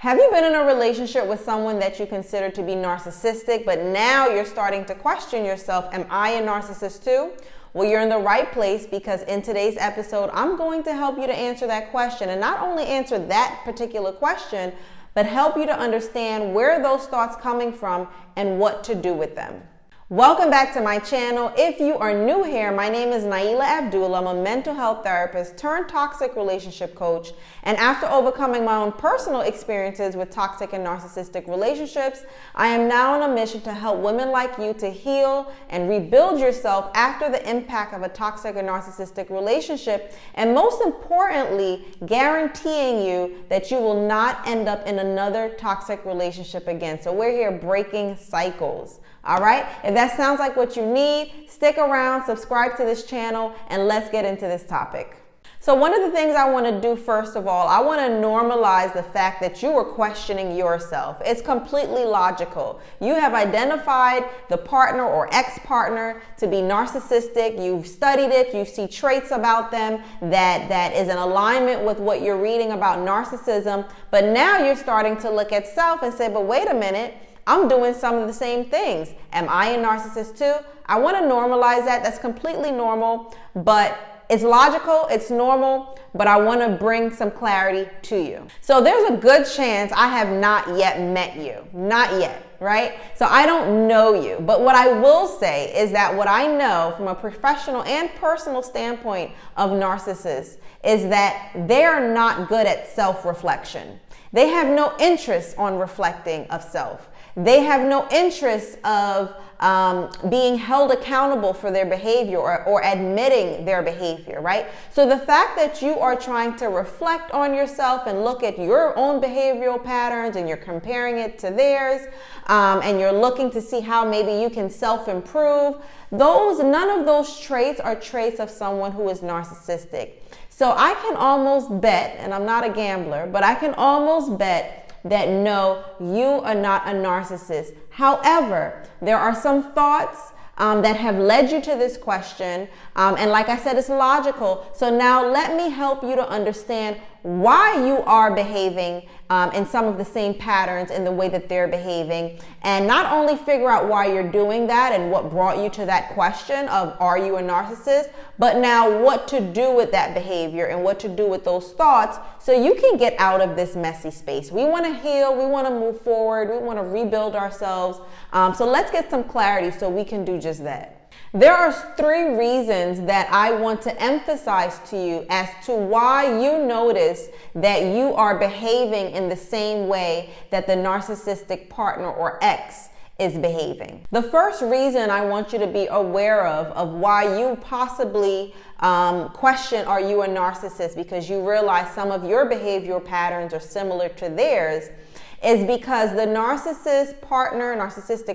Have you been in a relationship with someone that you consider to be narcissistic, but now you're starting to question yourself, am I a narcissist too? Well, you're in the right place, because in today's episode, I'm going to help you to answer that question, and not only answer that particular question, but help you to understand where those thoughts coming from and what to do with them. Welcome back to my channel. If you are new here, my name is Naila Abdul. I'm a mental health therapist turned toxic relationship coach. And after overcoming my own personal experiences with toxic and narcissistic relationships, I am now on a mission to help women like you to heal and rebuild yourself after the impact of a toxic or narcissistic relationship. And most importantly, guaranteeing you that you will not end up in another toxic relationship again. So we're here breaking cycles. All right, if that sounds like what you need, stick around, subscribe to this channel, and let's get into this topic. So one of the things I want to do, first of all, I want to normalize the fact that you are questioning yourself. It's completely logical. You have identified the partner or ex-partner to be narcissistic. You've studied it. You see traits about them that is in alignment with what you're reading about narcissism. But now you're starting to look at self and say, but wait a minute, I'm doing some of the same things. Am I a narcissist too? I want to normalize that. That's completely normal, but it's logical, it's normal, but I want to bring some clarity to you. So there's a good chance I have not yet met you. Not yet, right? So I don't know you, but what I will say is that what I know from a professional and personal standpoint of narcissists is that they're not good at self-reflection. They have no interest on reflecting of self. They have no interest of being held accountable for their behavior or admitting their behavior, right? So the fact that you are trying to reflect on yourself and look at your own behavioral patterns and you're comparing it to theirs, and you're looking to see how maybe you can self-improve, none of those traits are traits of someone who is narcissistic. So I can almost bet, and I'm not a gambler, but I can almost bet that no, you are not a narcissist. However, there are some thoughts that have led you to this question. And like I said, it's logical. So now let me help you to understand why you are behaving in some of the same patterns in the way that they're behaving. And not only figure out why you're doing that and what brought you to that question of are you a narcissist, but now what to do with that behavior and what to do with those thoughts so you can get out of this messy space. We want to heal, we want to move forward, we want to rebuild ourselves. So let's get some clarity so we can do just that. There are 3 reasons that I want to emphasize to you as to why you notice that you are behaving in the same way that the narcissistic partner or ex is behaving. The first reason I want you to be aware of why you possibly question, are you a narcissist, because you realize some of your behavioral patterns are similar to theirs, is because the narcissistic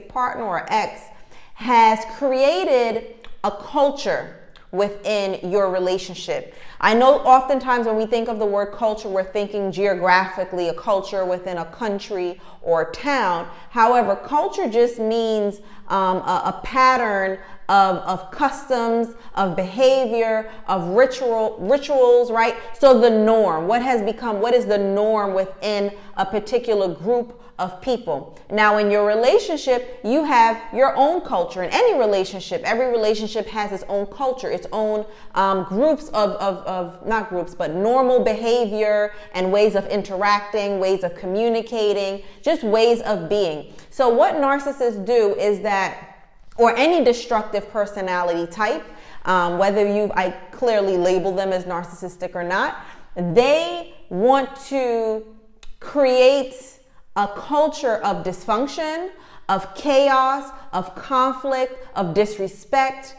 partner or ex has created a culture within your relationship. I know oftentimes when we think of the word culture, we're thinking geographically, a culture within a country or town. However, culture just means a pattern of customs, of behavior, of rituals, right? So the norm, what is the norm within a particular group of people. Now in your relationship, you have your own culture. In any relationship, every relationship has its own culture, its own groups not groups, but normal behavior and ways of interacting, ways of communicating, just ways of being. So what narcissists do is that, or any destructive personality type, whether I clearly label them as narcissistic or not, they want to create a culture of dysfunction, of chaos, of conflict, of disrespect.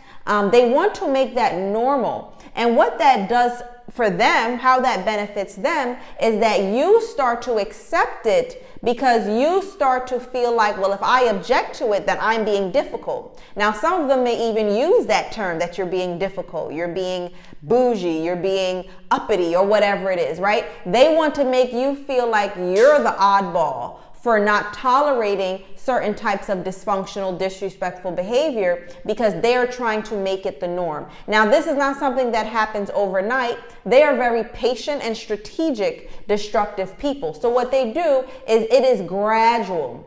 They want to make that normal. And what that does for them, how that benefits them, is that you start to accept it because you start to feel like, well, if I object to it, then I'm being difficult. Now, some of them may even use that term, that you're being difficult, you're being bougie, you're being uppity, or whatever it is, right? They want to make you feel like you're the oddball for not tolerating certain types of dysfunctional, disrespectful behavior because they are trying to make it the norm. Now, this is not something that happens overnight. They are very patient and strategic, destructive people. So what they do is it is gradual.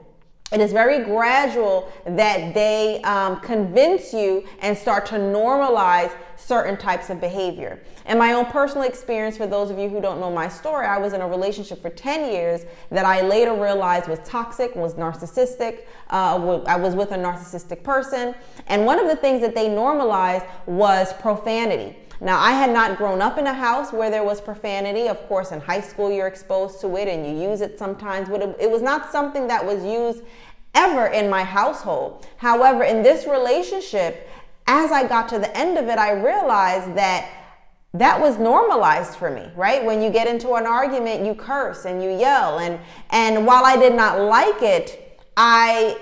It is very gradual that they convince you and start to normalize certain types of behavior. In my own personal experience, for those of you who don't know my story, I was in a relationship for 10 years that I later realized was toxic, was narcissistic. I was with a narcissistic person. And one of the things that they normalized was profanity. Now, I had not grown up in a house where there was profanity. Of course, in high school, you're exposed to it and you use it sometimes, but it was not something that was used ever in my household. However, in this relationship, as I got to the end of it, I realized that that was normalized for me, right? When you get into an argument, you curse and you yell. And while I did not like it, I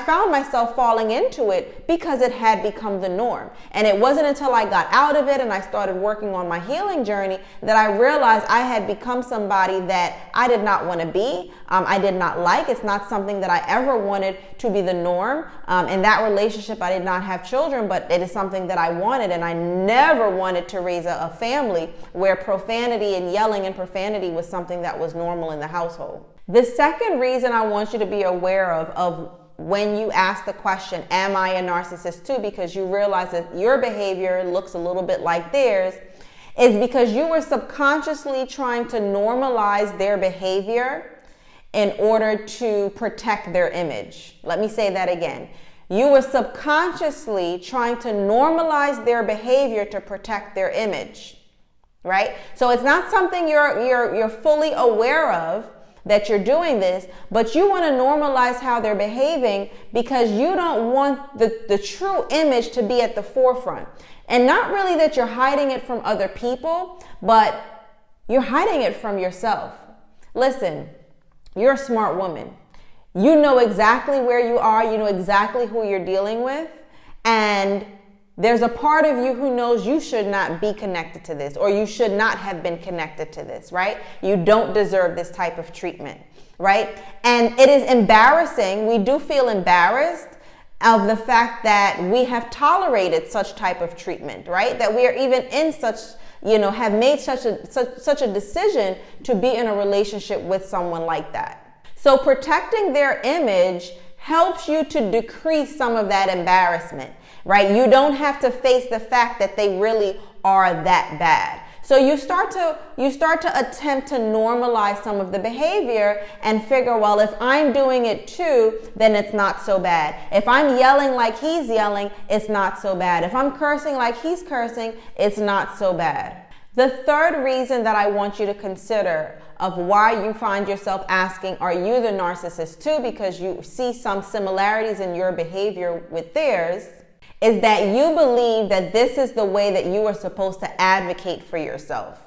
found myself falling into it because it had become the norm. And it wasn't until I got out of it and I started working on my healing journey that I realized I had become somebody that I did not want to be. I did not like. It's not something that I ever wanted to be the norm. In that relationship, I did not have children, but it is something that I wanted. And I never wanted to raise a family where profanity and yelling and profanity was something that was normal in the household. The second reason I want you to be aware of when you ask the question, am I a narcissist too? Because you realize that your behavior looks a little bit like theirs, is because you were subconsciously trying to normalize their behavior in order to protect their image. Let me say that again. You were subconsciously trying to normalize their behavior to protect their image, right? So it's not something you're fully aware of, that you're doing this, but you want to normalize how they're behaving because you don't want the true image to be at the forefront. And not really that you're hiding it from other people, but you're hiding it from yourself. Listen, you're a smart woman. You know exactly where you are. You know exactly who you're dealing with. And there's a part of you who knows you should not be connected to this, or you should not have been connected to this, right? You don't deserve this type of treatment, right? And it is embarrassing. We do feel embarrassed of the fact that we have tolerated such type of treatment, right? That we are even in such, have made such a decision to be in a relationship with someone like that. So protecting their image helps you to decrease some of that embarrassment, right? You don't have to face the fact that they really are that bad. So you start to attempt to normalize some of the behavior and figure, well, if I'm doing it too, then it's not so bad. If I'm yelling like he's yelling, it's not so bad. If I'm cursing like he's cursing, it's not so bad. The third reason that I want you to consider of why you find yourself asking, are you the narcissist too? Because you see some similarities in your behavior with theirs, is that you believe that this is the way that you are supposed to advocate for yourself.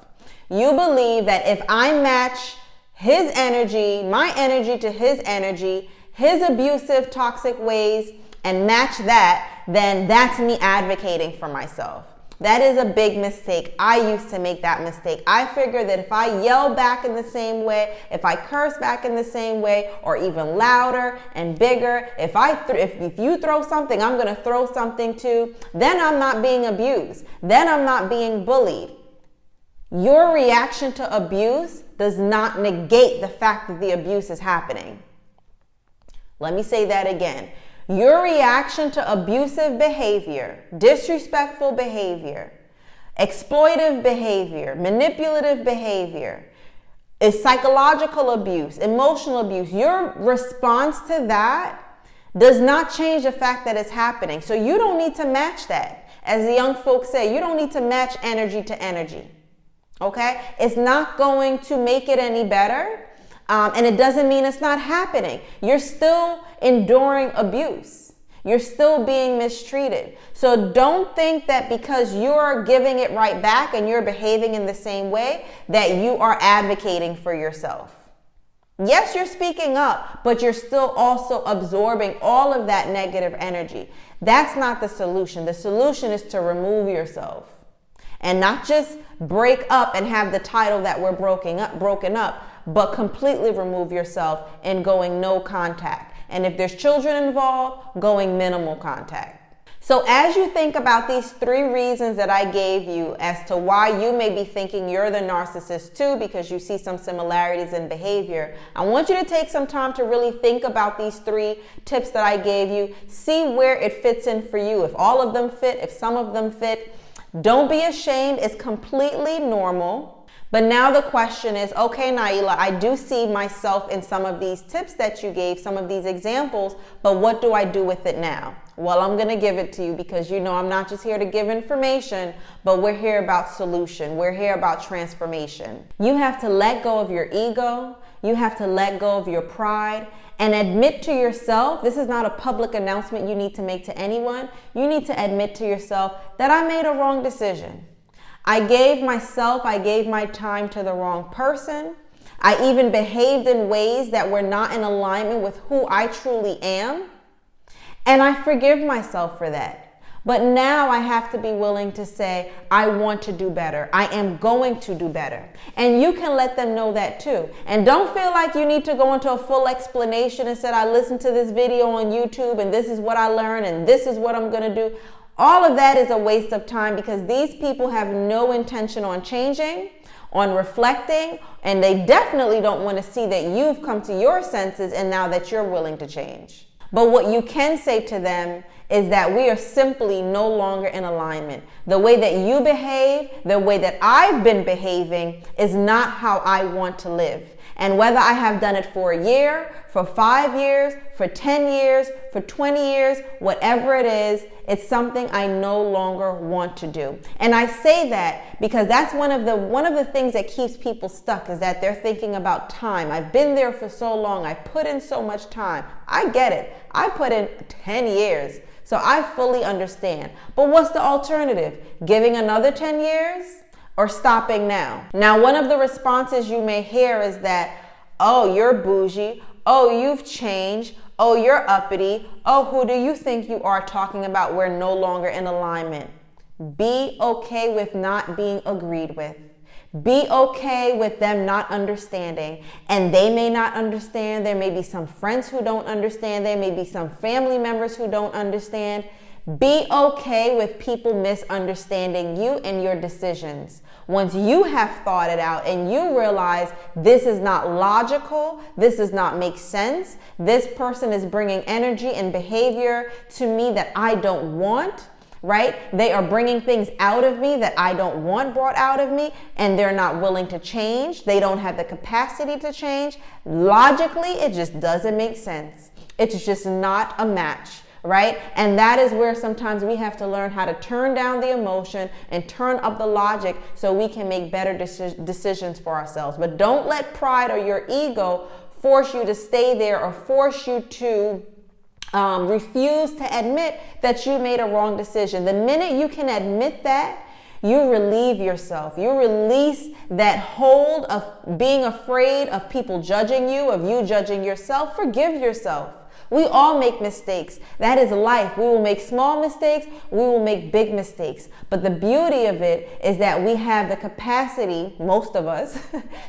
You believe that if I match his energy, my energy to his energy, his abusive, toxic ways, and match that, then that's me advocating for myself. That is a big mistake. I used to make that mistake. I figured that if I yell back in the same way, if I curse back in the same way, or even louder and bigger, if you throw something, I'm going to throw something too, then I'm not being abused. Then I'm not being bullied. Your reaction to abuse does not negate the fact that the abuse is happening. Let me say that again. Your reaction to abusive behavior, disrespectful behavior, exploitive behavior, manipulative behavior, is psychological abuse, emotional abuse. Your response to that does not change the fact that it's happening. So you don't need to match that. As the young folks say, you don't need to match energy to energy. Okay? It's not going to make it any better. And it doesn't mean it's not happening. You're still enduring abuse. You're still being mistreated. So don't think that because you're giving it right back and you're behaving in the same way that you are advocating for yourself. Yes, you're speaking up, but you're still also absorbing all of that negative energy. That's not the solution. The solution is to remove yourself and not just break up and have the title that we're broken up, but completely remove yourself and going no contact. And if there's children involved, going minimal contact. So as you think about these 3 reasons that I gave you as to why you may be thinking you're the narcissist too, because you see some similarities in behavior, I want you to take some time to really think about these 3 tips that I gave you. See where it fits in for you. If all of them fit, if some of them fit, don't be ashamed. It's completely normal. But now the question is, okay, Naila, I do see myself in some of these tips that you gave, some of these examples, but what do I do with it now? Well, I'm going to give it to you because you know I'm not just here to give information, but we're here about solution. We're here about transformation. You have to let go of your ego. You have to let go of your pride and admit to yourself, this is not a public announcement you need to make to anyone. You need to admit to yourself that I made a wrong decision. I gave my time to the wrong person. I even behaved in ways that were not in alignment with who I truly am. And I forgive myself for that. But now I have to be willing to say, I want to do better. I am going to do better. And you can let them know that too. And don't feel like you need to go into a full explanation and say, I listened to this video on YouTube and this is what I learned and this is what I'm going to do. All of that is a waste of time because these people have no intention on changing, on reflecting, and they definitely don't want to see that you've come to your senses and now that you're willing to change. But what you can say to them is that we are simply no longer in alignment. The way that you behave, the way that I've been behaving is not how I want to live. And whether I have done it for a year, for 5 years, for 10 years, for 20 years, whatever it is, it's something I no longer want to do. And I say that because that's one of the things that keeps people stuck is that they're thinking about time. I've been there for so long. I put in so much time. I get it. I put in 10 years. So I fully understand. But what's the alternative? Giving another 10 years? Or stopping now? Now, one of the responses you may hear is that, oh, you're bougie. Oh, you've changed. Oh, you're uppity. Oh, who do you think you are talking about? We're no longer in alignment. Be okay with not being agreed with. Be okay with them not understanding. And they may not understand. There may be some friends who don't understand. There may be some family members who don't understand. Be okay with people misunderstanding you and your decisions. Once you have thought it out and you realize this is not logical, this does not make sense, this person is bringing energy and behavior to me that I don't want, right? They are bringing things out of me that I don't want brought out of me, and they're not willing to change. They don't have the capacity to change. Logically, it just doesn't make sense. It's just not a match. Right? And that is where sometimes we have to learn how to turn down the emotion and turn up the logic so we can make better decisions for ourselves. But don't let pride or your ego force you to stay there or force you to refuse to admit that you made a wrong decision. The minute you can admit that, you relieve yourself. You release that hold of being afraid of people judging you, of you judging yourself. Forgive yourself. We all make mistakes. That is life. We will make small mistakes. We will make big mistakes. But the beauty of it is that we have the capacity, most of us,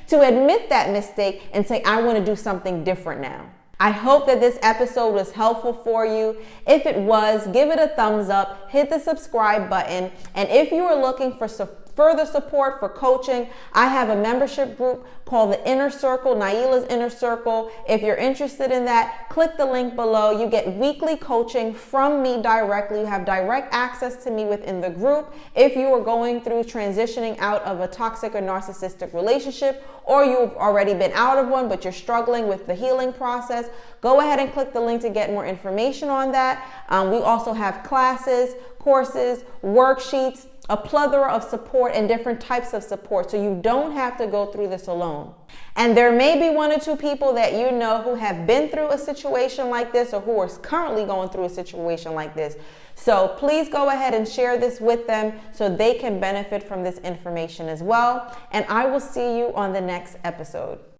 to admit that mistake and say, I want to do something different now. I hope that this episode was helpful for you. If it was, give it a thumbs up, hit the subscribe button. And if you are looking for further support for coaching, I have a membership group called the Inner Circle, Naila's Inner Circle. If you're interested in that, click the link below. You get weekly coaching from me directly. You have direct access to me within the group. If you are going through transitioning out of a toxic or narcissistic relationship, or you've already been out of one, but you're struggling with the healing process, go ahead and click the link to get more information on that. We also have classes, courses, worksheets, a plethora of support and different types of support, so you don't have to go through this alone. And there may be 1 or 2 people that you know who have been through a situation like this or who are currently going through a situation like this. So please go ahead and share this with them so they can benefit from this information as well. And I will see you on the next episode.